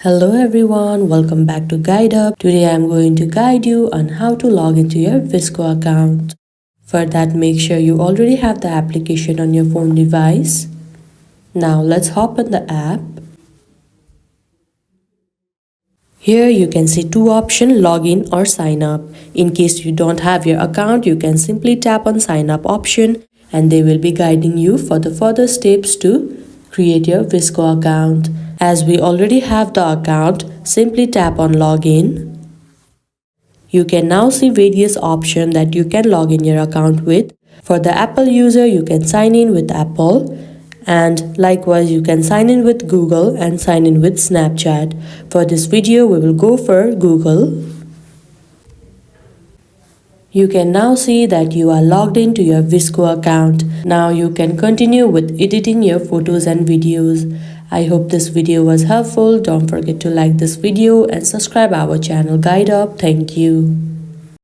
Hello everyone, welcome back to Guide Up. Today I'm going to guide you on how to log into your VSCO account. For that, make sure you already have the application on your phone device. Now let's hop on the app. Here you can see two options, login or sign up. In case you don't have your account, you can simply tap on sign up option and they will be guiding you for the further steps to create your VSCO account. As we already have the account, simply tap on login. You can now see various options that you can log in your account with. For the Apple user, you can sign in with Apple, and likewise you can sign in with Google and sign in with Snapchat. For this video, we will go for Google. You can now see that you are logged into your VSCO account. Now you can continue with editing your photos and videos. I hope this video was helpful. Don't forget to like this video and subscribe our channel Guide Up. Thank you.